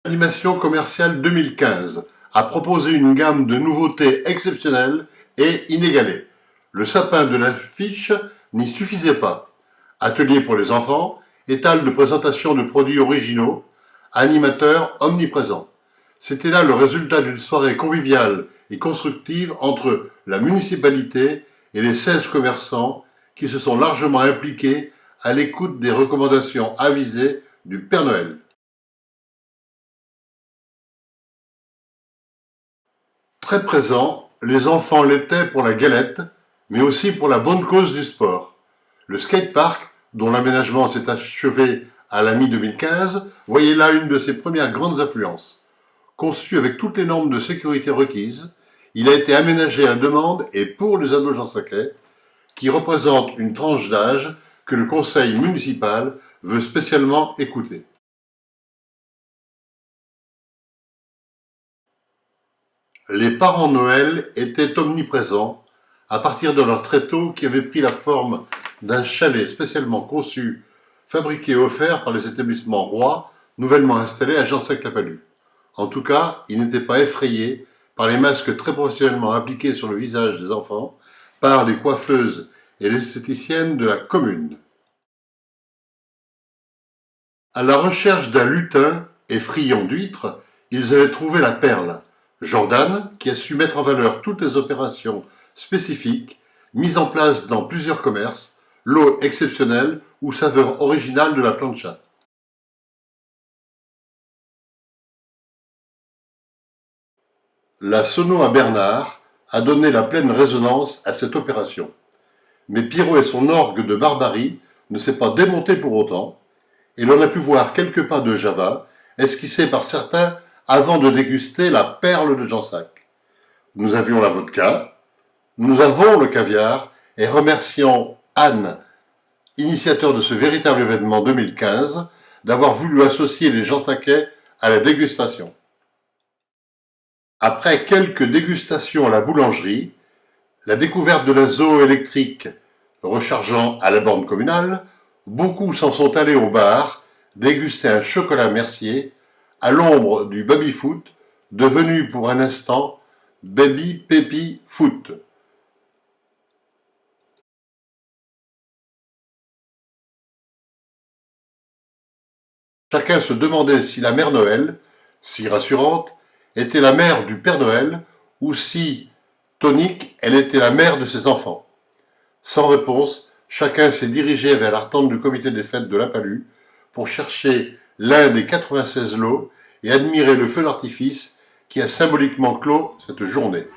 L'animation commerciale 2015 a proposé une gamme de nouveautés exceptionnelles et inégalées. Le sapin de l'affiche n'y suffisait pas. Atelier pour les enfants, étal de présentation de produits originaux, animateurs omniprésents. C'était là le résultat d'une soirée conviviale et constructive entre la municipalité et les 16 commerçants qui se sont largement impliqués à l'écoute des recommandations avisées du Père Noël. Très présents, les enfants l'étaient pour la galette, mais aussi pour la bonne cause du sport. Le skatepark, dont l'aménagement s'est achevé à la mi-2015, voyait là une de ses premières grandes affluences. Conçu avec toutes les normes de sécurité requises, il a été aménagé à la demande et pour les ados jansacais, qui représentent une tranche d'âge que le conseil municipal veut spécialement écouter. Les parents Noël étaient omniprésents à partir de leur tréteau qui avait pris la forme d'un chalet spécialement conçu, fabriqué et offert par les établissements Roy, nouvellement installés à Jansac-la-Palud. En tout cas, ils n'étaient pas effrayés par les masques très professionnellement appliqués sur le visage des enfants par les coiffeuses et les esthéticiennes de la commune. À la recherche d'un lutin et friand d'huîtres, ils avaient trouvé la perle, Jordan, qui a su mettre en valeur toutes les opérations spécifiques mises en place dans plusieurs commerces, l'eau exceptionnelle ou saveur originale de la plancha. La sono à Bernard a donné la pleine résonance à cette opération. Mais Pierrot et son orgue de barbarie ne s'est pas démonté pour autant, et l'on a pu voir quelques pas de Java esquissés par certains avant de déguster la perle de Jansac. Nous avions la vodka, nous avons le caviar, et remercions Anne, initiateur de ce véritable événement 2015, d'avoir voulu associer les Jansacais à la dégustation. Après quelques dégustations à la boulangerie, la découverte de la zoo électrique rechargeant à la borne communale, beaucoup s'en sont allés au bar déguster un chocolat Mercier à l'ombre du baby-foot, devenu pour un instant Baby Pépi Foot. Chacun se demandait si la mère Noël, si rassurante, était la mère du Père Noël ou si, tonique, elle était la mère de ses enfants. Sans réponse, chacun s'est dirigé vers la tente du comité des fêtes de la Palud pour chercher l'un des 96 lots et admirer le feu d'artifice qui a symboliquement clos cette journée.